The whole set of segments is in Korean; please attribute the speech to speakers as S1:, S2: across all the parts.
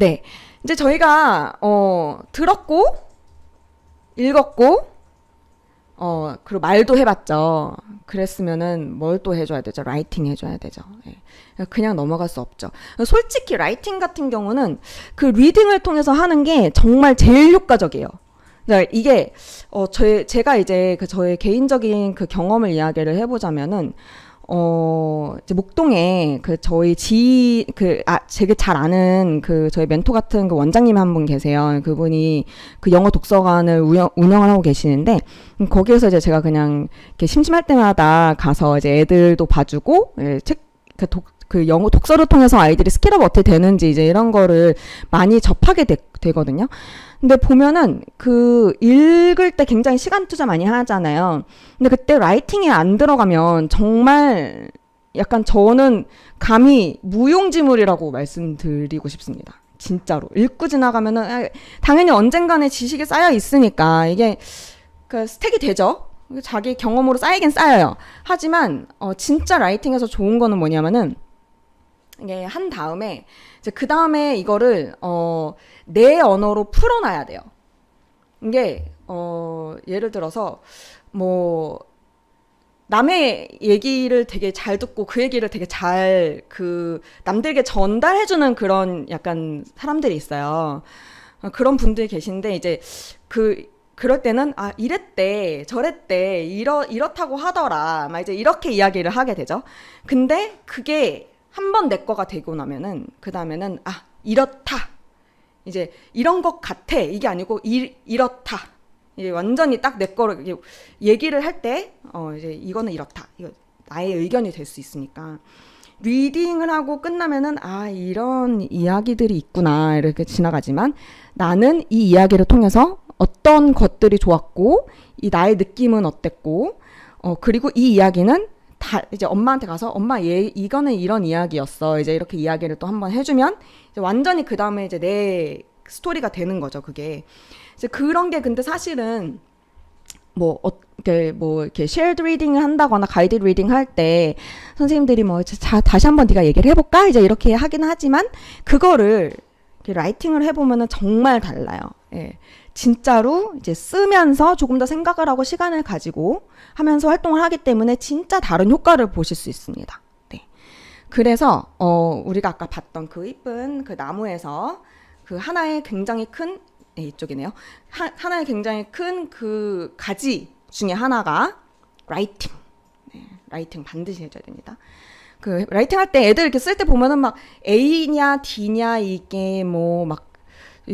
S1: 네. 이제 저희가 들었고 읽었고 그리고 말도 해봤죠. 그랬으면은 뭘 또 해줘야 되죠? 라이팅 해줘야 되죠. 예. 그냥 넘어갈 수 없죠. 솔직히 라이팅 같은 경우는 그 리딩을 통해서 하는 게 정말 제일 효과적이에요. 그러니까 이게 제가 이제 저의 개인적인 그 경험을 이야기를 해보자면은 이제 목동에 저희 되게 잘 아는 저희 멘토 같은 그 원장님 한 분 계세요. 그분이 그 영어 독서관을 운영을 하고 계시는데, 거기에서 이제 제가 그냥 이렇게 심심할 때마다 가서 이제 애들도 봐주고, 영어 독서를 통해서 아이들이 스킬업 어떻게 되는지 이제 이런 거를 많이 접하게 되거든요. 근데 보면은 읽을 때 굉장히 시간 투자 많이 하잖아요. 근데 그때 라이팅이 안 들어가면 정말 약간 저는 감히 무용지물이라고 말씀드리고 싶습니다. 진짜로. 읽고 지나가면은 당연히 언젠간에 지식이 쌓여 있으니까 이게 스택이 되죠. 자기 경험으로 쌓이긴 쌓여요. 하지만 진짜 라이팅에서 좋은 거는 뭐냐면은 이게 한 다음에 이제 그 다음에 이거를 내 언어로 풀어놔야 돼요. 이게 예를 들어서 뭐 남의 얘기를 되게 잘 듣고 그 얘기를 되게 잘 남들에게 전달해주는 그런 약간 사람들이 있어요. 그런 분들이 계신데 이제 그럴 때는 이랬대 저랬대 이렇다고 하더라 막 이제 이렇게 이야기를 하게 되죠. 근데 그게 한 번 내 거가 되고 나면은 그 다음에는 이렇다 이제 이런 것 같아 이게 아니고 이렇다 이제 완전히 딱 내 거를 얘기를 할 때 이제 이거는 이렇다 이거 나의 의견이 될 수 있으니까 리딩을 하고 끝나면은 이런 이야기들이 있구나 이렇게 지나가지만 나는 이 이야기를 통해서 어떤 것들이 좋았고 이 나의 느낌은 어땠고 그리고 이 이야기는 이제 엄마한테 가서 엄마 이거는 이런 이야기였어 이제 이렇게 이야기를 또 한번 해주면 이제 완전히 그 다음에 이제 내 스토리가 되는 거죠. 그게 이제 그런 게 근데 사실은 이렇게 쉐어드 리딩을 한다거나 가이드 리딩 할 때 선생님들이 다시 한번 네가 얘기를 해볼까 이제 이렇게 하긴 하지만 그거를 이렇게 라이팅을 해보면은 정말 달라요. 예. 진짜로 이제 쓰면서 조금 더 생각을 하고 시간을 가지고 하면서 활동을 하기 때문에 진짜 다른 효과를 보실 수 있습니다. 네. 그래서 우리가 아까 봤던 그 이쁜 그 나무에서 그 하나의 굉장히 큰 이쪽이네요. 하나의 굉장히 큰 그 가지 중에 하나가 라이팅. 네, 라이팅 반드시 해줘야 됩니다. 라이팅 할 때 애들 이렇게 쓸 때 보면은 막 A냐 D냐 이게 막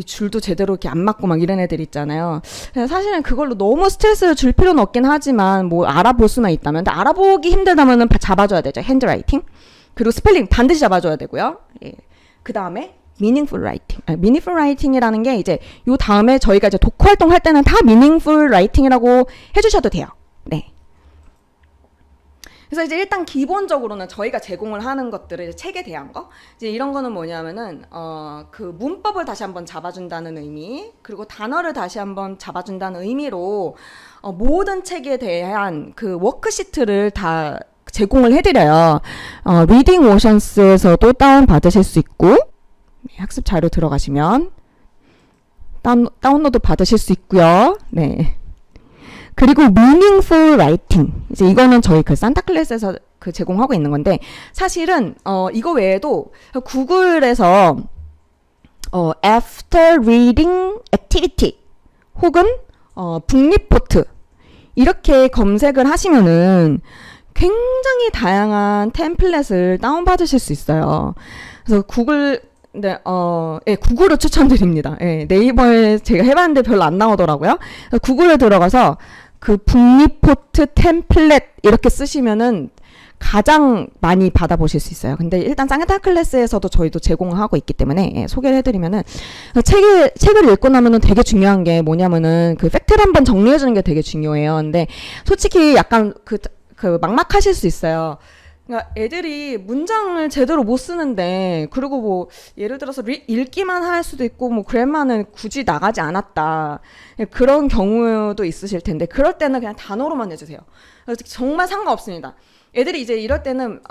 S1: 줄도 제대로 이렇게 안 맞고 막 이런 애들 있잖아요. 사실은 그걸로 너무 스트레스를 줄 필요는 없긴 하지만 알아볼 수만 있다면, 근데 알아보기 힘들다면은 잡아줘야 되죠. 핸드라이팅. 그리고 스펠링 반드시 잡아줘야 되고요. 예. 그 다음에 meaningful writing. meaningful writing이라는 게 이제 요 다음에 저희가 이제 독후 활동 할 때는 다 meaningful writing이라고 해주셔도 돼요. 네. 그래서 이제 일단 기본적으로는 저희가 제공을 하는 것들을 이제 책에 대한 거 이제 이런 거는 뭐냐면은 그 문법을 다시 한번 잡아준다는 의미 그리고 단어를 다시 한번 잡아준다는 의미로 모든 책에 대한 그 워크시트를 다 제공을 해드려요. 리딩 오션스에서도 다운 받으실 수 있고 학습 자료 들어가시면 다운로드 받으실 수 있고요. 네. 그리고 meaningful writing 이제 이거는 저희 산타클래스에서 제공하고 있는 건데 사실은 이거 외에도 구글에서 after reading activity 혹은 북리포트 이렇게 검색을 하시면은 굉장히 다양한 템플릿을 다운받으실 수 있어요. 그래서 구글을 추천드립니다. 예, 네이버에 제가 해봤는데 별로 안 나오더라고요. 구글에 들어가서 그 북리포트 템플릿 이렇게 쓰시면은 가장 많이 받아보실 수 있어요. 근데 일단 산타클래스에서도 저희도 제공하고 있기 때문에 소개를 해드리면은 책을 읽고 나면은 되게 중요한 게 뭐냐면은 그 팩트를 한번 정리해주는 게 되게 중요해요. 근데 솔직히 약간 막막하실 수 있어요. 그러니까 애들이 문장을 제대로 못 쓰는데 그리고 예를 들어서 읽기만 할 수도 있고 그래만은 굳이 나가지 않았다 그런 경우도 있으실 텐데 그럴 때는 그냥 단어로만 해주세요. 정말 상관없습니다. 애들이 이제 이럴 때는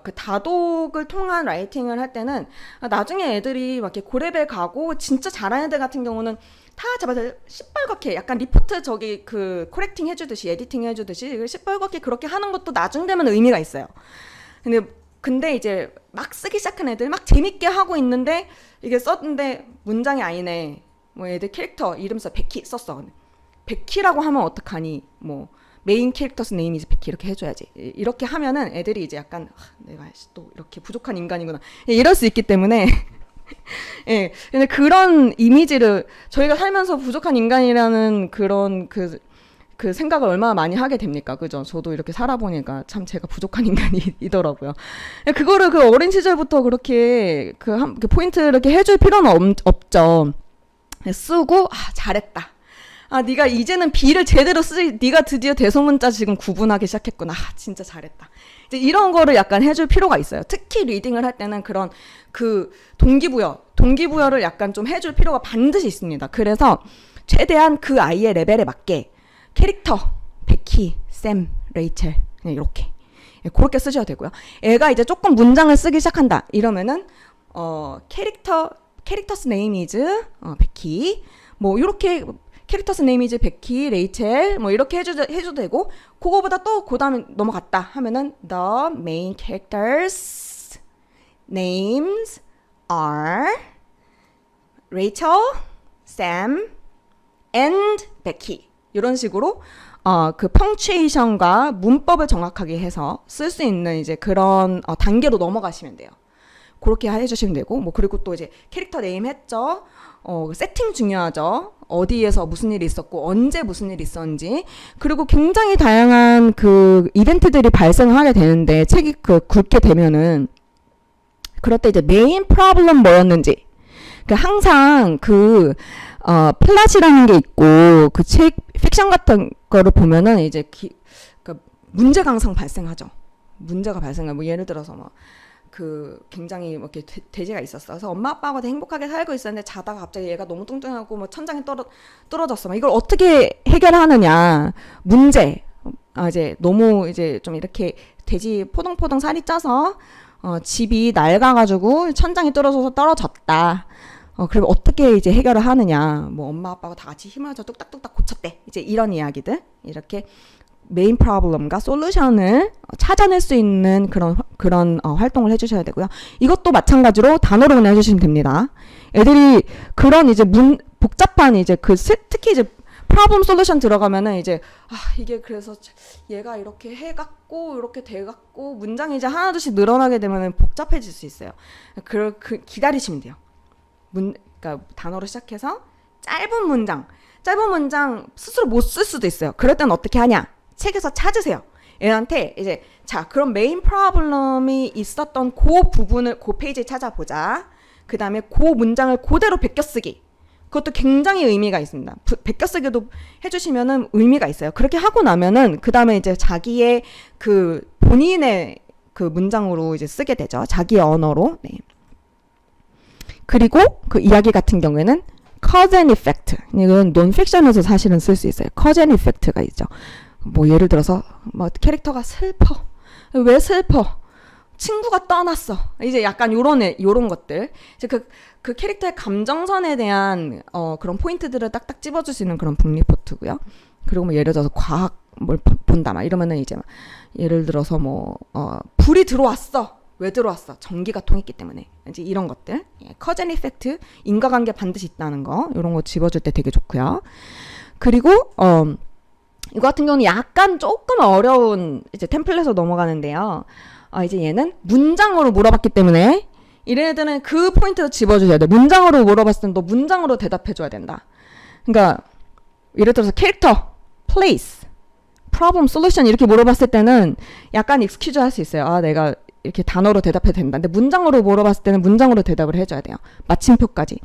S1: 그 다독을 통한 라이팅을 할 때는 나중에 애들이 막 이렇게 고레벨 가고 진짜 잘하는 애들 같은 경우는 다 잡아서 시뻘겋게 약간 리포트 저기 그 코렉팅 해주듯이 에디팅 해주듯이 시뻘겋게 그렇게 하는 것도 나중 되면 의미가 있어요. 근데 이제 막 쓰기 시작한 애들 막 재밌게 하고 있는데 이게 썼는데 문장이 아니네. 뭐 애들 캐릭터 이름 써 베키 썼어. 베키라고 하면 어떡하니? 뭐 메인 캐릭터스 네임이 베키 이렇게 해줘야지. 이렇게 하면은 애들이 이제 약간 내가 또 이렇게 부족한 인간이구나 이럴 수 있기 때문에 예, 근데 그런 이미지를 저희가 살면서 부족한 인간이라는 그런 그 생각을 얼마나 많이 하게 됩니까? 그죠? 저도 이렇게 살아보니까 참 제가 부족한 인간이더라고요. 그거를 그 어린 시절부터 그렇게 그 포인트 이렇게 해줄 필요는 없죠. 쓰고 잘했다. 네가 이제는 B를 제대로 쓰지. 네가 드디어 대소문자 지금 구분하기 시작했구나. 진짜 잘했다. 이제 이런 거를 약간 해줄 필요가 있어요. 특히 리딩을 할 때는 그런 그 동기부여를 약간 좀 해줄 필요가 반드시 있습니다. 그래서 최대한 그 아이의 레벨에 맞게 캐릭터, 베키, 샘, 레이첼 그냥 이렇게 그렇게 쓰셔도 되고요. 애가 이제 조금 문장을 쓰기 시작한다. 이러면은 캐릭터스 네임 이즈 베키 뭐 이렇게 캐릭터스 네임 이즈 베키, 레이첼 뭐 이렇게 해줘도 되고 그거보다 또 그 다음에 넘어갔다 하면은 the main characters names are Rachel, Sam, and Becky 이런 식으로 그 펑츄에이션과 문법을 정확하게 해서 쓸 수 있는 이제 그런 단계로 넘어가시면 돼요. 그렇게 해주시면 되고 뭐 그리고 또 이제 캐릭터 네임 했죠. 세팅 중요하죠. 어디에서 무슨 일이 있었고 언제 무슨 일이 있었는지 그리고 굉장히 다양한 그 이벤트들이 발생하게 되는데 책이 굵게 되면은 그럴 때 이제 메인 프로블럼 뭐였는지 항상 플랫이라는 게 있고 그 책 픽션 같은 거를 보면은 이제 문제가 항상 발생하죠. 문제가 발생하고 뭐 예를 들어서 뭐 굉장히 뭐 이렇게 돼지가 있었어. 그래서 엄마 아빠하고 행복하게 살고 있었는데 자다가 갑자기 얘가 너무 뚱뚱하고 뭐 천장에 떨어졌어. 막 이걸 어떻게 해결하느냐. 문제. 이제 너무 이제 좀 이렇게 돼지 포동포동 살이 쪄서 집이 낡아가지고 천장이 떨어졌다. 그럼 어떻게 이제 해결을 하느냐. 뭐 엄마 아빠가 다 같이 힘을 줘 뚝딱뚝딱 고쳤대. 이제 이런 이야기들. 이렇게 메인 프로블럼과 솔루션을 찾아낼 수 있는 그런 활동을 해주셔야 되고요. 이것도 마찬가지로 단어로 그냥 해주시면 됩니다. 애들이 그런 이제 복잡한 이제 특히 이제 프로블럼 솔루션 들어가면은 이제 이게 그래서 얘가 이렇게 해갖고 이렇게 돼갖고 문장이 이제 하나둘씩 늘어나게 되면은 복잡해질 수 있어요. 기다리시면 돼요. 그러니까 단어로 시작해서 짧은 문장 스스로 못 쓸 수도 있어요. 그럴 때는 어떻게 하냐? 책에서 찾으세요. 애한테 이제 그럼 메인 프로블럼이 있었던 그 부분을 그 페이지에 찾아보자. 그 다음에 그 문장을 그대로 베껴쓰기. 그것도 굉장히 의미가 있습니다. 베껴쓰기도 해주시면은 의미가 있어요. 그렇게 하고 나면은 그 다음에 이제 자기의 본인의 문장으로 이제 쓰게 되죠. 자기의 언어로. 네. 그리고 그 이야기 같은 경우에는 cause and effect. 이건 논픽션에서 사실은 쓸 수 있어요. cause and effect가 있죠. 뭐 예를 들어서 뭐 캐릭터가 슬퍼. 왜 슬퍼? 친구가 떠났어. 이제 약간 요런 것들. 이제 그 캐릭터의 감정선에 대한 그런 포인트들을 딱딱 집어줄 수 있는 그런 북 리포트고요. 그리고 뭐 예를 들어서 과학 뭘 본다 막 이러면은 이제 예를 들어서 뭐 불이 들어왔어. 왜 들어왔어? 전기가 통했기 때문에. 이제 이런 것들. cause and effect, 인과관계 반드시 있다는 거. 이런 거 집어줄 때 되게 좋고요. 그리고 이거 같은 경우는 약간 조금 어려운 이제 템플릿으로 넘어가는데요. 이제 얘는 문장으로 물어봤기 때문에 이런 애들은 그 포인트를 집어주셔야 돼. 문장으로 물어봤을 땐 너 문장으로 대답해줘야 된다. 그러니까 예를 들어서 캐릭터, place, problem, solution 이렇게 물어봤을 때는 약간 익스큐즈 할 수 있어요. 내가 이렇게 단어로 대답해도 된다. 근데 문장으로 물어봤을 때는 문장으로 대답을 해줘야 돼요. 마침표까지.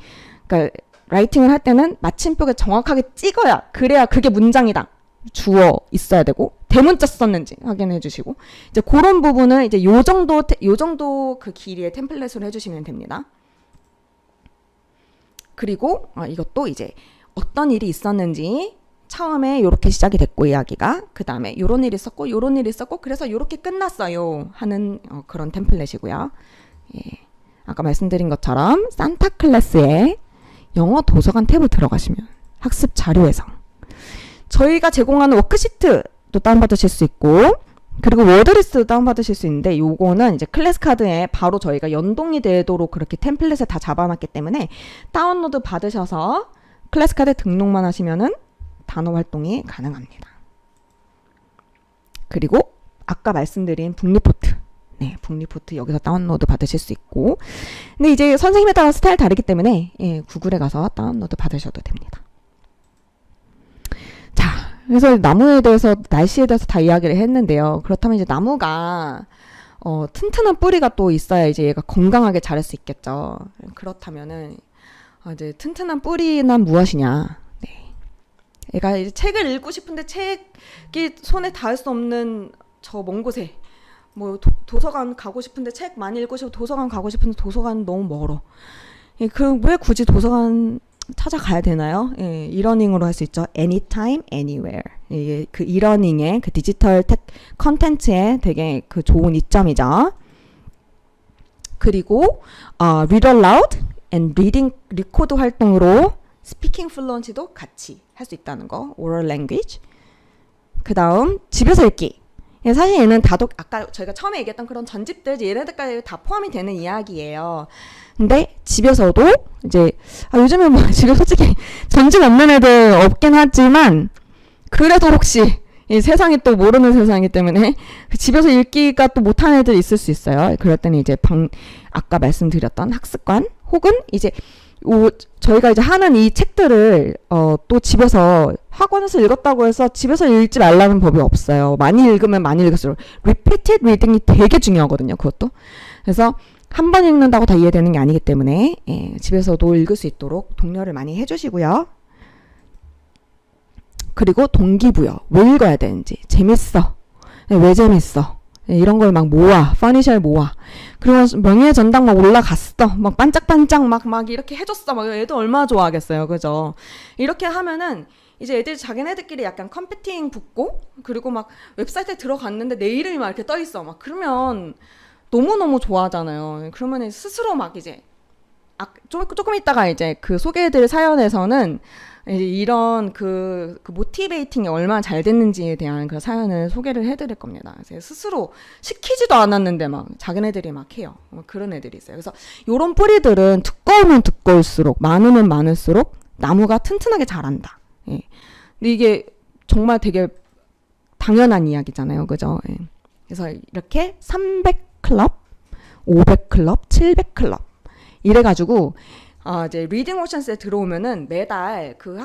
S1: 그러니까 라이팅을 할 때는 마침표가 정확하게 찍어야 그래야 그게 문장이다. 주어 있어야 되고 대문자 썼는지 확인해 주시고 이제 그런 부분을 이제 요 정도 그 길이의 템플릿으로 해주시면 됩니다. 그리고 이것도 이제 어떤 일이 있었는지 처음에 요렇게 시작이 됐고 이야기가 그 다음에 요런 일이 있었고 요런 일이 있었고 그래서 요렇게 끝났어요 하는 그런 템플릿이고요. 예. 아까 말씀드린 것처럼 산타클래스에 영어 도서관 탭을 들어가시면 학습 자료에서 저희가 제공하는 워크시트도 다운받으실 수 있고 그리고 워드리스도 다운받으실 수 있는데 요거는 이제 클래스 카드에 바로 저희가 연동이 되도록 그렇게 템플릿을 다 잡아놨기 때문에 다운로드 받으셔서 클래스 카드 등록만 하시면은 단어 활동이 가능합니다. 그리고 아까 말씀드린 북리포트 네, 북리포트 여기서 다운로드 받으실 수 있고 근데 이제 선생님에 따라 스타일 다르기 때문에 예, 구글에 가서 다운로드 받으셔도 됩니다. 자, 그래서 나무에 대해서 날씨에 대해서 다 이야기를 했는데요. 그렇다면 이제 나무가 튼튼한 뿌리가 또 있어야 이제 얘가 건강하게 자랄 수 있겠죠. 그렇다면은 이제 튼튼한 뿌리는 무엇이냐? 네. 얘가 이제 책을 읽고 싶은데 책이 손에 닿을 수 없는 저 먼 곳에 뭐 도서관 가고 싶은데 책 많이 읽고 싶고 도서관 가고 싶은데 도서관 너무 멀어. 예, 왜 굳이 도서관 찾아가야 되나요? 예, 이러닝으로 할 수 있죠. Anytime, anywhere. 이게 그 이러닝의 그 디지털 컨텐츠의 되게 그 좋은 이점이죠. 그리고 read aloud and reading 리코드 활동으로 speaking fluency도 같이 할 수 있다는 거. oral language. 그 다음 집에서 읽기. 예, 사실 얘는 아까 저희가 처음에 얘기했던 그런 전집들 얘네들까지 다 포함이 되는 이야기예요. 근데 집에서도 이제 요즘에 뭐 집에 솔직히 전집 없는 애들 없긴 하지만 그래도 혹시 이 세상이 또 모르는 세상이기 때문에 집에서 읽기가 또 못하는 애들 있을 수 있어요. 그럴 때는 이제 아까 말씀드렸던 학습관 혹은 이제 저희가 이제 하는 이 책들을 또 집에서 학원에서 읽었다고 해서 집에서 읽지 말라는 법이 없어요. 많이 읽으면 많이 읽을수록 repeated reading이 되게 중요하거든요. 그것도. 그래서 한 번 읽는다고 다 이해되는 게 아니기 때문에 예, 집에서도 읽을 수 있도록 독려를 많이 해주시고요. 그리고 동기부여. 왜 읽어야 되는지. 재밌어. 왜 재밌어. 이런 걸 막 모아. 퍼니셔를 모아. 그리고 명예의 전당 막 올라갔어. 막 반짝반짝 막 이렇게 해줬어. 막 애들 얼마나 좋아하겠어요. 그죠? 이렇게 하면은 이제 애들이 자기네들끼리 약간 컴피팅 붙고 그리고 막 웹사이트에 들어갔는데 내 이름이 막 이렇게 떠있어. 막 그러면 너무너무 좋아하잖아요. 그러면 스스로 막 이제 조금 있다가 이제 그 소개해드릴 사연에서는 이제 이런 그 모티베이팅이 얼마나 잘 됐는지에 대한 그 사연을 소개를 해드릴 겁니다. 그래서 스스로 시키지도 않았는데 막 자기네들이 막 해요. 그런 애들이 있어요. 그래서 이런 뿌리들은 두꺼우면 두꺼울수록 많으면 많을수록 나무가 튼튼하게 자란다. 예. 근데 이게 정말 되게 당연한 이야기잖아요. 그죠? 예. 그래서 이렇게 300클럽, 500클럽, 700클럽 이래가지고 이제 리딩 오션스에 들어오면은 매달 그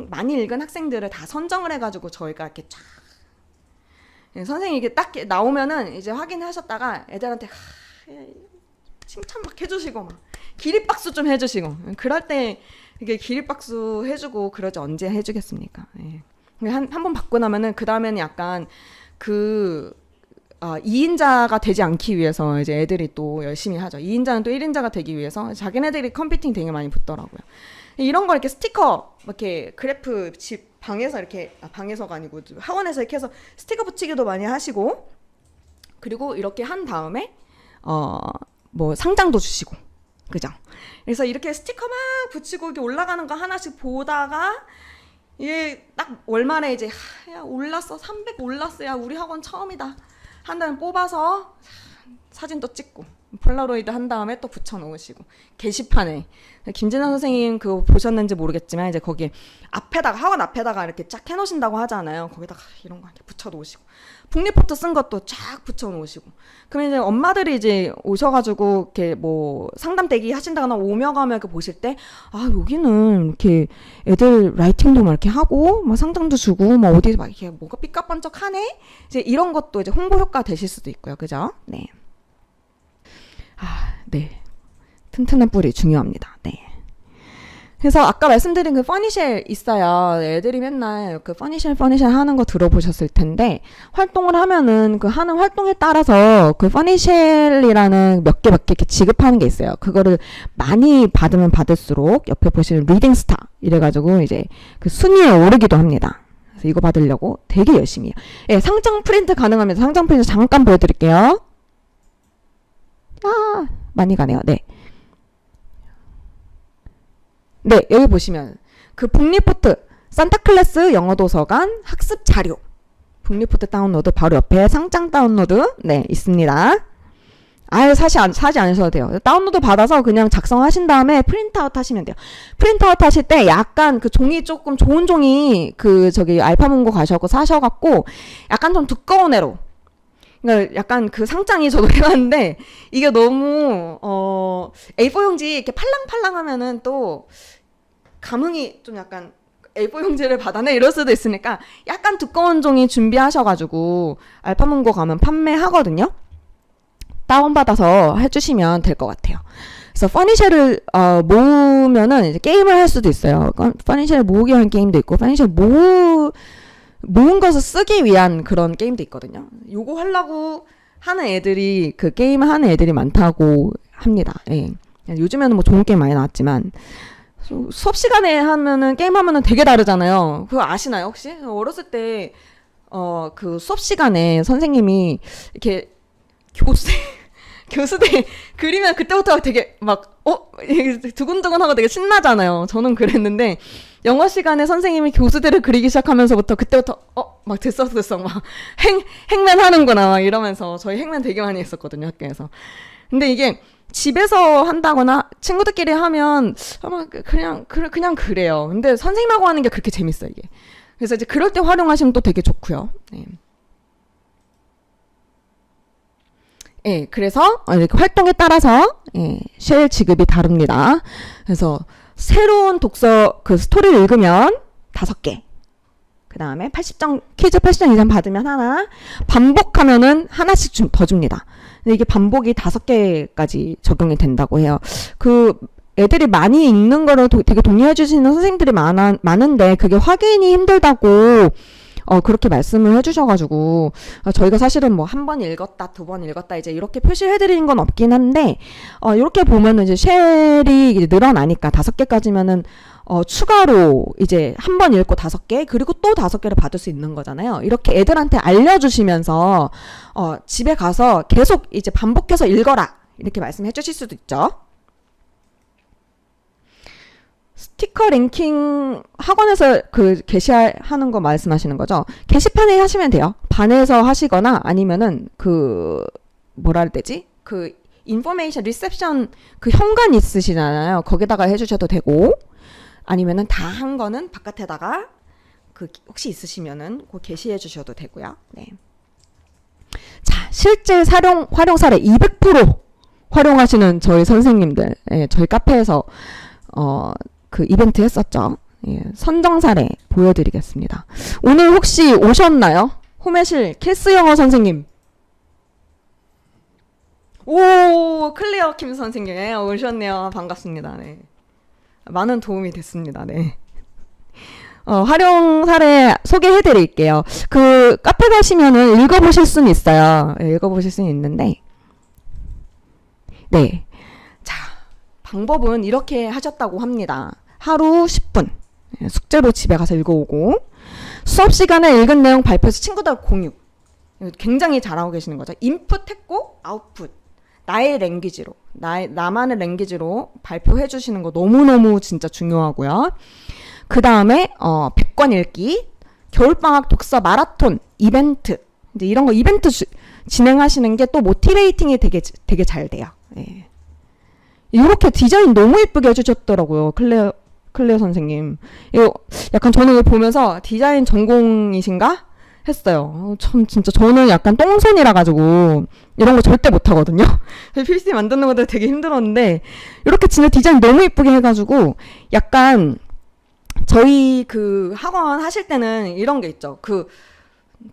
S1: 많이 읽은 학생들을 다 선정을 해가지고 저희가 이렇게 쫙 선생님이 이게 딱 나오면은 이제 확인하셨다가 애들한테 칭찬 막 해주시고 막 기립박수 좀 해주시고 그럴 때 이게 기립박수 해주고 그러지 언제 해주겠습니까? 예. 한 번 받고 나면은 그 다음에는 약간 2인자가 되지 않기 위해서 이제 애들이 또 열심히 하죠. 2인자는 또 1인자가 되기 위해서 자기네들이 컴피팅 되게 많이 붙더라고요. 이런 거 이렇게 스티커, 이렇게 그래프 집 방에서 이렇게, 방에서가 아니고 학원에서 이렇게 해서 스티커 붙이기도 많이 하시고, 그리고 이렇게 한 다음에, 뭐 상장도 주시고, 그죠? 그래서 이렇게 스티커 막 붙이고 이렇게 올라가는 거 하나씩 보다가, 이게 딱 월말에 이제, 야, 올랐어. 300 올랐어. 야, 우리 학원 처음이다. 한 다음에 뽑아서 사진도 찍고 폴라로이드 한 다음에 또 붙여놓으시고 게시판에 김진아 선생님 그거 보셨는지 모르겠지만 이제 거기 앞에다가 학원 앞에다가 이렇게 쫙 해놓으신다고 하잖아요. 거기다가 이런 거 이렇게 붙여놓으시고 북리포트 쓴 것도 쫙 붙여놓으시고 그러면 이제 엄마들이 이제 오셔가지고 이렇게 뭐 상담 대기 하신다거나 오며 가며 이렇게 보실 때 여기는 이렇게 애들 라이팅도 막 이렇게 하고 막 상담도 주고 막 어디 막 이렇게 뭐가 삐까번쩍하네 이제 이런 것도 이제 홍보 효과 되실 수도 있고요. 그죠? 네. 네. 튼튼한 뿌리 중요합니다. 네. 그래서 아까 말씀드린 그 퍼니쉘 있어요. 애들이 맨날 그 퍼니쉘 하는 거 들어보셨을 텐데, 활동을 하면은 그 하는 활동에 따라서 그 퍼니쉘이라는 몇 개 이렇게 지급하는 게 있어요. 그거를 많이 받으면 받을수록 옆에 보시는 리딩 스타 이래가지고 이제 그 순위에 오르기도 합니다. 그래서 이거 받으려고 되게 열심히 해요. 예, 상장 프린트 가능합니다. 상장 프린트 잠깐 보여드릴게요. 아, 많이 가네요. 네. 네, 여기 보시면 그 북리포트 산타클래스 영어도서관 학습 자료 북리포트 다운로드 바로 옆에 상장 다운로드 네 있습니다. 아예 사지 않으셔도 돼요. 다운로드 받아서 그냥 작성하신 다음에 프린트아웃 하시면 돼요. 프린트아웃 하실 때 약간 그 종이 조금 좋은 종이 그 저기 알파문고 가셔갖고 사셔갖고 약간 좀 두꺼운 애로, 그러니까 약간 그 상장이 저도 해봤는데 이게 너무 A4 용지 이렇게 팔랑팔랑 하면은 또 감흥이 좀 약간 A4 용지를 받아내 이럴 수도 있으니까 약간 두꺼운 종이 준비하셔가지고 알파문고 가면 판매하거든요. 다운받아서 해주시면 될 것 같아요. 그래서 퍼니쉘을 모으면은 이제 게임을 할 수도 있어요. 퍼니쉘을 모으기 위한 게임도 있고 퍼니쉘 모은 것을 쓰기 위한 그런 게임도 있거든요. 요거 하려고 하는 애들이 그 게임을 하는 애들이 많다고 합니다. 예. 요즘에는 뭐 좋은 게임 많이 나왔지만 수업 시간에 하면은 게임 하면은 되게 다르잖아요. 그거 아시나요 혹시? 어렸을 때 그 수업 시간에 선생님이 이렇게 교수대 그리면 그때부터 되게 막 두근두근하고 되게 신나잖아요. 저는 그랬는데 영어 시간에 선생님이 교수대를 그리기 시작하면서부터 그때부터 막 들썩들썩 막 행맨 하는구나 막 이러면서 저희 행맨 되게 많이 했었거든요 학교에서. 근데 이게 집에서 한다거나 친구들끼리 하면 아마 그냥 그래요. 근데 선생님하고 하는 게 그렇게 재밌어요 이게. 그래서 이제 그럴 때 활용하시면 또 되게 좋고요. 네. 예, 그래서 이렇게 활동에 따라서 쉘 지급이 다릅니다. 그래서 새로운 독서 그 스토리를 읽으면 5개. 그 다음에 80점 퀴즈 80점 이상 받으면 하나, 반복하면은 하나씩 더 줍니다. 근데 이게 반복이 5개까지 적용이 된다고 해요. 그 애들이 많이 읽는 거를 되게 동의해 주시는 선생님들이 많은데 그게 확인이 힘들다고 그렇게 말씀을 해주셔가지고 저희가 사실은 뭐 한 번 읽었다, 2번 읽었다 이제 이렇게 표시해드리는 건 없긴 한데 이렇게 보면은 이제 쉘이 이제 늘어나니까 5개까지면은 추가로 이제 한 번 읽고 5개 그리고 또 5개를 받을 수 있는 거잖아요. 이렇게 애들한테 알려주시면서 집에 가서 계속 이제 반복해서 읽어라 이렇게 말씀해 주실 수도 있죠. 스티커 랭킹 학원에서 그 게시하는 거 말씀하시는 거죠? 게시판에 하시면 돼요. 반에서 하시거나 아니면은 그 뭐라 해야 되지? 그 인포메이션 리셉션 그 현관 있으시잖아요. 거기다가 해주셔도 되고 아니면은 다 한 거는 바깥에다가 그 혹시 있으시면은 그 게시해 주셔도 되고요. 네. 자, 실제 활용 사례 200% 활용하시는 저희 선생님들, 저희 카페에서 그 이벤트 했었죠. 선정 사례 보여드리겠습니다. 오늘 혹시 오셨나요? 호매실 캐스 영어 선생님. 오, 클리어 킴 선생님 오셨네요. 반갑습니다. 네. 많은 도움이 됐습니다. 네. 활용 사례 소개해 드릴게요. 그 카페 가시면은 읽어보실 수는 있어요. 읽어보실 수는 있는데 네. 자, 방법은 이렇게 하셨다고 합니다. 하루 10분 숙제로 집에 가서 읽어오고 수업 시간에 읽은 내용 발표해서 친구들 공유. 굉장히 잘하고 계시는 거죠. 인풋 했고 아웃풋 나의 랭귀지로 나만의 랭귀지로 발표해 주시는 거 너무너무 진짜 중요하고요. 그 다음에 100권 읽기 겨울방학 독서 마라톤 이벤트 이제 이런 거 이벤트 진행하시는 게 또 모티베이팅이 되게 잘 돼요. 예. 이렇게 디자인 너무 예쁘게 해주셨더라고요. 클레어 선생님. 이거 약간 저는 이거 보면서 디자인 전공이신가? 했어요. 참 진짜 저는 약간 똥손이라 가지고 이런 거 절대 못 하거든요. PPT 만드는 것도 되게 힘들었는데 이렇게 진짜 디자인 너무 예쁘게 해가지고 약간 저희 그 학원 하실 때는 이런 게 있죠. 그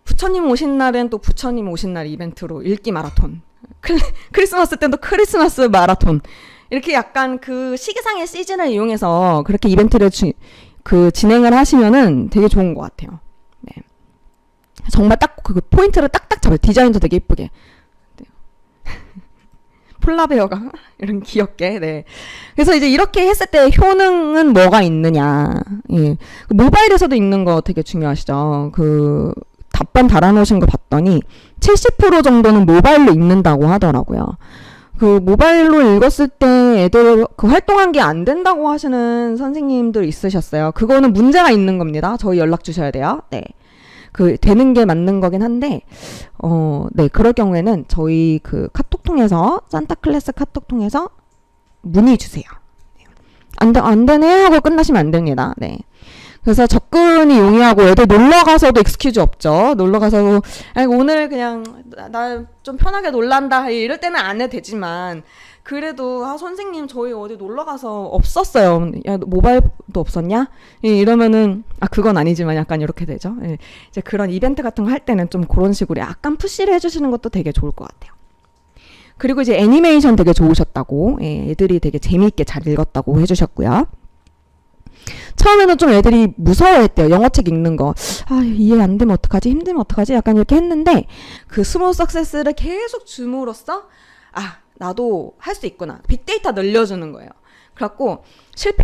S1: 부처님 오신 날엔 또 부처님 오신 날 이벤트로 읽기 마라톤. 크리스마스 때는 또 크리스마스 마라톤. 이렇게 약간 그 시기상의 시즌을 이용해서 그렇게 이벤트를 진행을 하시면은 되게 좋은 것 같아요. 네. 정말 딱 그 포인트를 딱딱 잡아요. 디자인도 되게 예쁘게. 네. 폴라베어가 이런 귀엽게. 네. 그래서 이제 이렇게 했을 때 효능은 뭐가 있느냐. 예. 그 모바일에서도 읽는 거 되게 중요하시죠. 그 답변 달아놓으신 거 봤더니 70% 정도는 모바일로 읽는다고 하더라고요. 그 모바일로 읽었을 때 애들 그 활동한 게 안 된다고 하시는 선생님들 있으셨어요. 그거는 문제가 있는 겁니다. 저희 연락 주셔야 돼요. 네. 그 되는 게 맞는 거긴 한데 네. 그럴 경우에는 저희 그 카톡 통해서 산타클래스 카톡 통해서 문의 주세요. 안 되네 하고 끝나시면 안 됩니다. 네. 그래서 접근이 용이하고 애들 놀러 가서도 익스큐즈 없죠. 놀러 가서도 오늘 그냥 나 좀 편하게 놀란다 이럴 때는 안 해도 되지만 그래도 선생님 저희 어디 놀러 가서 없었어요. 야, 모바일도 없었냐? 이러면은 그건 아니지만 약간 이렇게 되죠. 예, 이제 그런 이벤트 같은 거 할 때는 좀 그런 식으로 약간 푸시를 해주시는 것도 되게 좋을 것 같아요. 그리고 이제 애니메이션 되게 좋으셨다고, 예, 애들이 되게 재미있게 잘 읽었다고 해주셨고요. 처음에는 좀 애들이 무서워했대요. 영어책 읽는 거. 이해 안 되면 어떡하지? 힘들면 어떡하지? 약간 이렇게 했는데 그 스몰 석세스를 계속 줌으로써 나도 할 수 있구나. 빅데이터 늘려주는 거예요. 그래갖고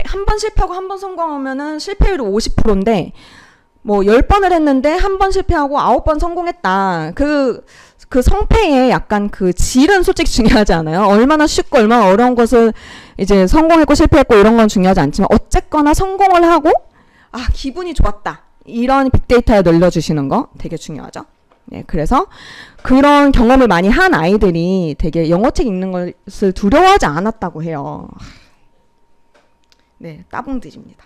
S1: 한 번 실패하고 한 번 성공하면은 실패율이 50%인데 뭐 10번을 했는데 한 번 실패하고 9번 성공했다. 그 성패에 약간 그 질은 솔직히 중요하지 않아요. 얼마나 쉽고 얼마나 어려운 것을 이제 성공했고 실패했고 이런 건 중요하지 않지만 어쨌거나 성공을 하고 기분이 좋았다. 이런 빅데이터에 늘려주시는 거 되게 중요하죠. 네, 그래서 그런 경험을 많이 한 아이들이 되게 영어책 읽는 것을 두려워하지 않았다고 해요. 네, 따봉 드립니다.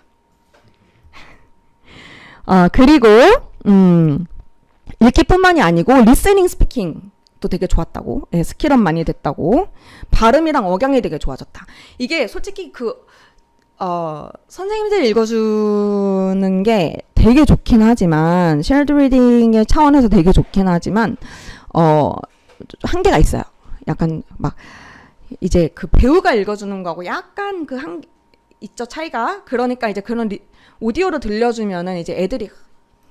S1: 그리고 읽기뿐만이 아니고 리스닝 스피킹도 되게 좋았다고. 네, 스킬업 많이 됐다고. 발음이랑 억양이 되게 좋아졌다. 이게 솔직히 선생님들이 읽어주는 게 되게 좋긴 하지만 쉐어드 리딩의 차원에서 되게 좋긴 하지만 한계가 있어요. 약간 막 이제 그 배우가 읽어주는 거하고 약간 있죠, 차이가. 그러니까 이제 그런 오디오로 들려주면은 이제 애들이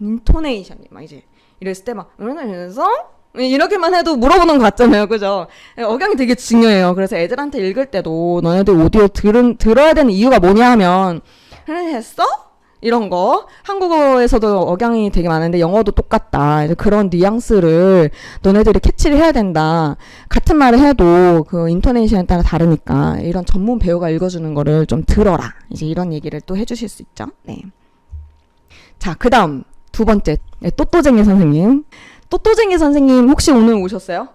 S1: 인토네이션이 막 이제 이랬을 때 막 이러면서 이렇게만 해도 물어보는 것 같잖아요. 그죠? 억양이 되게 중요해요. 그래서 애들한테 읽을 때도 너네들 오디오 들어야 되는 이유가 뭐냐 하면 했어? 이런 거. 한국어에서도 억양이 되게 많은데 영어도 똑같다. 그런 뉘앙스를 너네들이 캐치를 해야 된다. 같은 말을 해도 그 인토네이션에 따라 다르니까 이런 전문 배우가 읽어주는 거를 좀 들어라. 이제 이런 얘기를 또 해주실 수 있죠. 네. 자, 그 다음 두 번째. 네, 또또쟁이 선생님. 또또쟁이 선생님 혹시 오늘 오셨어요?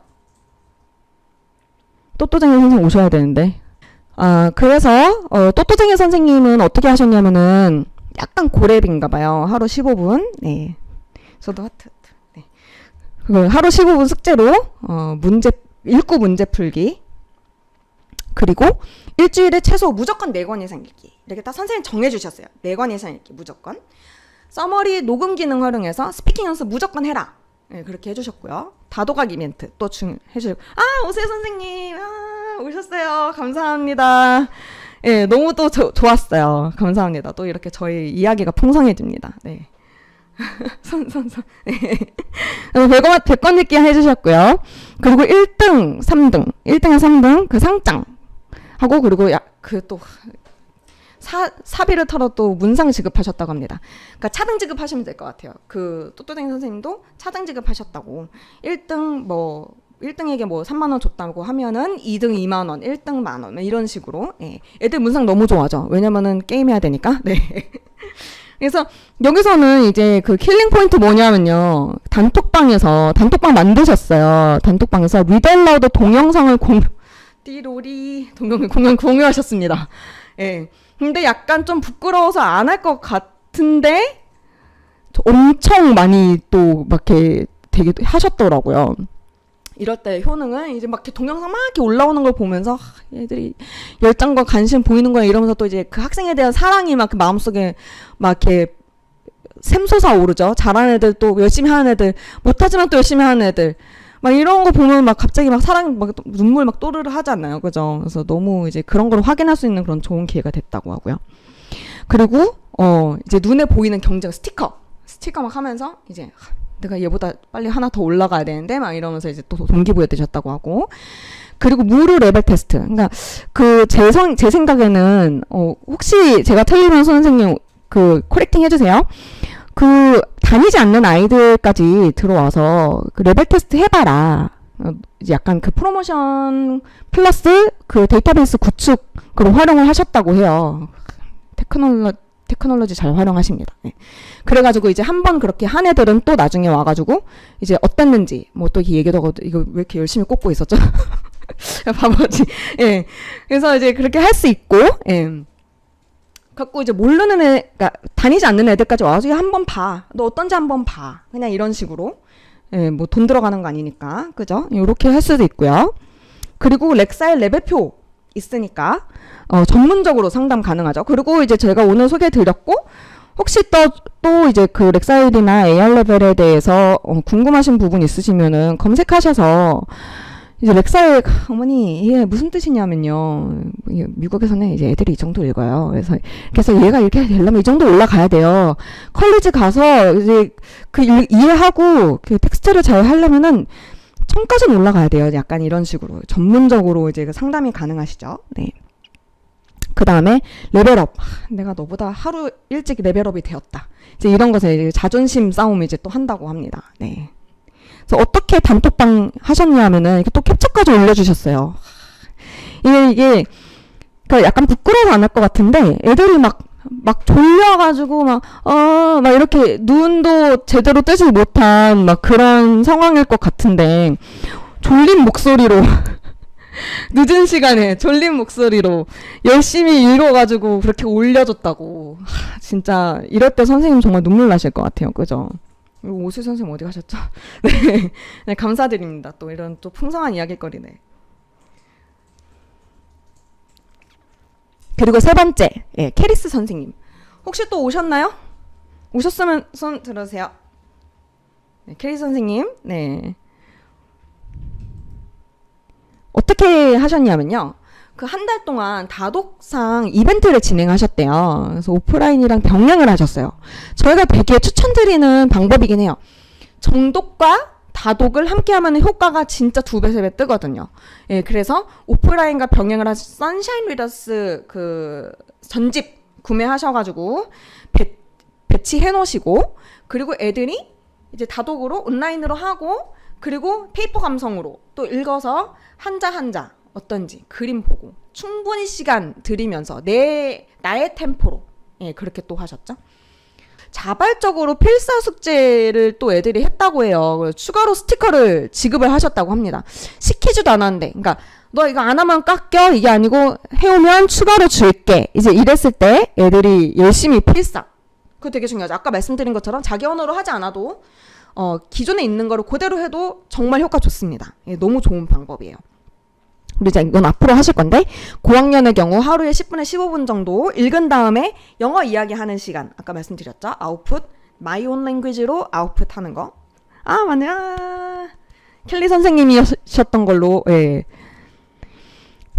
S1: 또또쟁이 선생님 오셔야 되는데. 그래서 또또쟁이 선생님은 어떻게 하셨냐면은 약간 고렙인가 봐요. 하루 15분. 네. 저도 하트. 네. 하루 15분 숙제로 읽고 문제 풀기. 그리고 일주일에 최소 무조건 4권 이상 읽기. 이렇게 딱 선생님 정해 주셨어요. 4권 이상 읽기 무조건. 서머리 녹음 기능 활용해서 스피킹 연습 무조건 해라. 네, 그렇게 해주셨고요. 다도각 이벤트 또 해주시고. 오세요 선생님. 오셨어요. 감사합니다. 네, 너무 또 좋았어요. 감사합니다. 또 이렇게 저희 이야기가 풍성해집니다. 네. 네. 100권 읽기 해주셨고요. 그리고 1등, 3등, 1등에 3등 그 상장 하고 그리고 또 사비를 털어 또 문상 지급하셨다고 합니다. 그러니까 차등 지급하시면 될 것 같아요. 그 또또댕이 선생님도 차등 지급하셨다고. 1등에게 3만 원 줬다고 하면은 2등 2만 원, 1등 만 원 이런 식으로. 예. 애들 문상 너무 좋아하죠. 왜냐면은 게임 해야 되니까. 네. 그래서 여기서는 이제 그 킬링 포인트 뭐냐면요. 단톡방 만드셨어요. 단톡방에서 리델러드 동영상을 공유하셨습니다. 예. 근데 약간 좀 부끄러워서 안 할 것 같은데 엄청 많이 또 막 이렇게 되게 하셨더라고요. 이럴 때 효능은 이제 막 이렇게 동영상 막 이렇게 올라오는 걸 보면서 얘들이 열정과 관심 보이는 거야 이러면서 또 이제 그 학생에 대한 사랑이 막 그 마음속에 막 이렇게 샘솟아 오르죠. 잘하는 애들 또 열심히 하는 애들, 못하지만 또 열심히 하는 애들 막 이런 거 보면 막 갑자기 막 사랑 막 눈물 막 또르르 하잖아요. 그죠? 그래서 너무 이제 그런 걸 확인할 수 있는 그런 좋은 기회가 됐다고 하고요. 그리고 이제 눈에 보이는 경쟁 스티커 막 하면서 이제 내가 얘보다 빨리 하나 더 올라가야 되는데 막 이러면서 이제 또 동기부여 되셨다고 하고. 그리고 무료 레벨 테스트. 그러니까 제 생각에는 혹시 제가 틀리면 선생님 코렉팅 해주세요. 다니지 않는 아이들까지 들어와서 레벨 테스트 해봐라. 이제 약간 프로모션 플러스 데이터베이스 구축으로 활용을 하셨다고 해요. 테크놀로지 잘 활용하십니다. 네. 그래가지고 이제 한번 그렇게 한 애들은 또 나중에 와가지고 이제 어땠는지 뭐 또 얘기도 하고 이거 왜 이렇게 열심히 꽂고 있었죠? 바보지. 예. 그래서 이제 그렇게 할 수 있고, 예. 갖고 이제 모르는 그러니까 다니지 않는 애들까지 와서 한번 봐. 너 어떤지 한번 봐. 그냥 이런 식으로. 예, 뭐 돈 들어가는 거 아니니까. 그죠? 이렇게 할 수도 있고요. 그리고 렉사일 레벨표 있으니까 전문적으로 상담 가능하죠. 그리고 이제 제가 오늘 소개해 드렸고 혹시 또 이제 렉사일이나 AR 레벨에 대해서 궁금하신 부분 있으시면은 검색하셔서 이제 렉사일 어머니 이게 무슨 뜻이냐면요. 미국에서는 이제 애들이 이 정도 읽어요. 그래서 얘가 이렇게 되려면 이 정도 올라가야 돼요. 컬리지 가서 이제 이해하고 텍스트를 잘 하려면은 1000까지는 올라가야 돼요. 약간 이런 식으로 전문적으로 이제 상담이 가능하시죠. 네. 그 다음에 레벨업. 내가 너보다 하루 일찍 레벨업이 되었다. 이제 이런 것에 이제 자존심 싸움 이제 또 한다고 합니다. 네. 그래서 어떻게 단톡방 하셨냐면은 이렇게 또 캡처까지 올려주셨어요. 이게 그러니까 약간 부끄러워서 안 할 것 같은데 애들이 막 졸려가지고 막 이렇게 눈도 제대로 뜨지 못한 막 그런 상황일 것 같은데 졸린 목소리로 늦은 시간에 졸린 목소리로 열심히 읽어가지고 그렇게 올려줬다고. 진짜 이럴 때 선생님 정말 눈물 나실 것 같아요. 그죠? 오수 선생님 어디 가셨죠? 네. 네, 감사드립니다. 또 이런 또 풍성한 이야기거리네. 그리고 세 번째, 예, 캐리스 선생님. 혹시 또 오셨나요? 오셨으면 손 들어주세요. 네, 캐리스 선생님. 네. 어떻게 하셨냐면요. 한 달 동안 다독상 이벤트를 진행하셨대요. 그래서 오프라인이랑 병행을 하셨어요. 저희가 되게 추천드리는 방법이긴 해요. 정독과 다독을 함께 하면 효과가 진짜 2배, 3배 뜨거든요. 예, 그래서 오프라인과 병행을 하신 선샤인 리더스 전집 구매하셔가지고 배치해 놓으시고, 그리고 애들이 이제 다독으로 온라인으로 하고, 그리고 페이퍼 감성으로 또 읽어서 한자 어떤지 그림 보고 충분히 시간 들이면서 나의 템포로, 예, 그렇게 또 하셨죠. 자발적으로 필사 숙제를 또 애들이 했다고 해요. 추가로 스티커를 지급을 하셨다고 합니다. 시키지도 않았는데, 그러니까 너 이거 안 하면 깎여 이게 아니고 해오면 추가로 줄게. 이제 이랬을 때 애들이 열심히 필사. 그거 되게 중요하죠. 아까 말씀드린 것처럼 자기 언어로 하지 않아도 기존에 있는 거를 그대로 해도 정말 효과 좋습니다. 예, 너무 좋은 방법이에요. 그리고 이제 이건 앞으로 하실 건데, 고학년의 경우 하루에 10분에 15분 정도 읽은 다음에 영어 이야기하는 시간. 아까 말씀드렸죠? 아웃풋, my own language로 아웃풋 하는 거. 맞네요. 켈리 선생님이셨던 걸로. 예.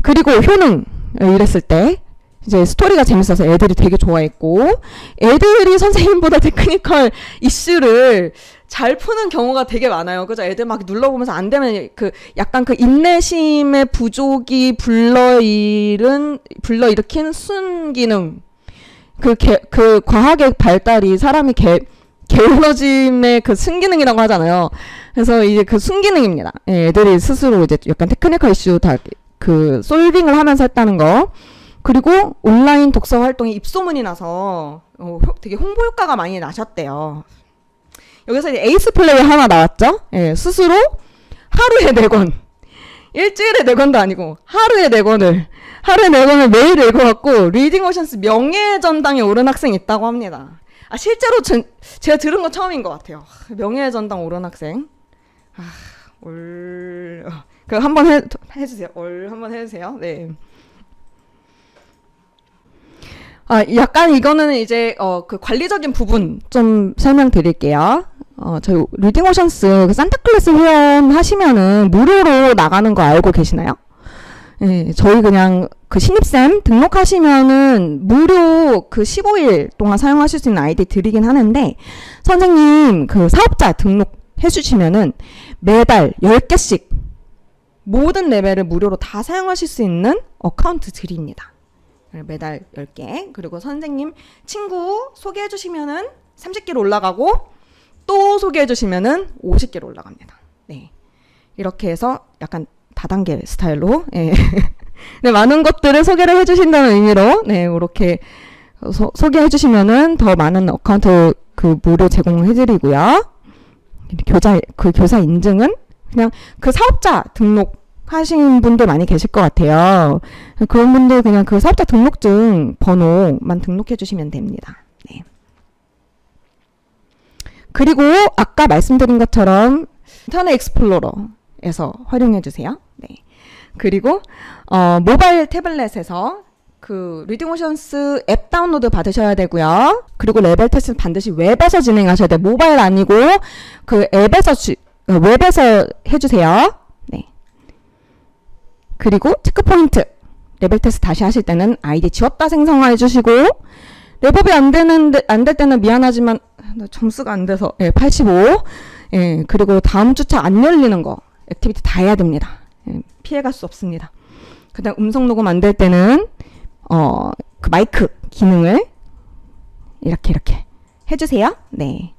S1: 그리고 효능, 이랬을 때 이제 스토리가 재밌어서 애들이 되게 좋아했고, 애들이 선생님보다 테크니컬 이슈를 잘 푸는 경우가 되게 많아요. 그죠? 애들 막 눌러보면서 안 되면 약간 인내심의 부족이 불러일으킨 순기능. 과학의 발달이 사람이 게을러짐의 순기능이라고 하잖아요. 그래서 이제 순기능입니다. 예, 애들이 스스로 이제 약간 테크니컬 이슈 다 솔빙을 하면서 했다는 거. 그리고 온라인 독서 활동이 입소문이 나서 되게 홍보 효과가 많이 나셨대요. 여기서 이제 에이스 플레이 하나 나왔죠? 예, 스스로 하루에 4권. 일주일에 4권도 아니고 하루에 4권을 매일 읽어갖고 리딩 오션스 명예의 전당에 오른 학생이 있다고 합니다. 실제로 제가 들은 건 처음인 것 같아요. 명예의 전당 오른 학생. 한번 해주세요. 한번 해주세요. 네. 약간 이거는 이제 관리적인 부분 좀 설명드릴게요. 저희 리딩오션스 그 산타클래스 회원 하시면은 무료로 나가는 거 알고 계시나요? 예, 저희 그냥 그 신입생 등록하시면은 무료 그 15일 동안 사용하실 수 있는 아이디 드리긴 하는데, 선생님 그 사업자 등록해 주시면은 매달 10개씩 모든 레벨을 무료로 다 사용하실 수 있는 어카운트 드립니다. 매달 10개. 그리고 선생님 친구 소개해 주시면은 30개로 올라가고, 또 소개해 주시면은 50개로 올라갑니다. 네. 이렇게 해서 약간 다단계 스타일로, 예. 네, 많은 것들을 소개를 해 주신다는 의미로, 네, 이렇게 소개해 주시면은 더 많은 어카운트 그 무료 제공해 드리고요. 교사 인증은 그냥 그 사업자 등록하신 분들 많이 계실 것 같아요. 그런 분들 그냥 그 사업자 등록증 번호만 등록해 주시면 됩니다. 네. 그리고 아까 말씀드린 것처럼 인터넷 익스플로러에서 활용해 주세요. 네. 그리고 모바일 태블릿에서 그 리딩오션스 앱 다운로드 받으셔야 되고요. 그리고 레벨 테스트는 반드시 웹에서 진행하셔야 돼요. 모바일 아니고 그 앱에서 웹에서 해주세요. 네. 그리고 체크포인트 레벨 테스트 다시 하실 때는 아이디 지웠다 생성해 주시고, 랩업이 안 될 때는 미안하지만 점수가 안 돼서 85. 예, 그리고 다음 주차 안 열리는 거 액티비티 다 해야 됩니다. 예, 피해갈 수 없습니다. 그다음 음성 녹음 안 될 때는 그 마이크 기능을 이렇게 해주세요. 네.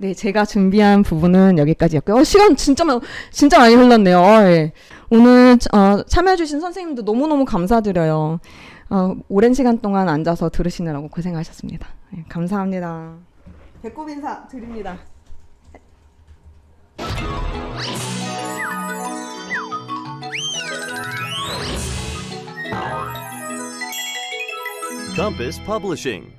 S1: 네, 제가 준비한 부분은 여기까지였고요. 시간 진짜 많이 흘렀네요. 예. 오늘 참여해주신 선생님도 너무너무 감사드려요. 오랜 시간 동안 앉아서 들으시느라고 고생하셨습니다. 예, 감사합니다. 배꼽 인사 드립니다.
S2: Compass Publishing.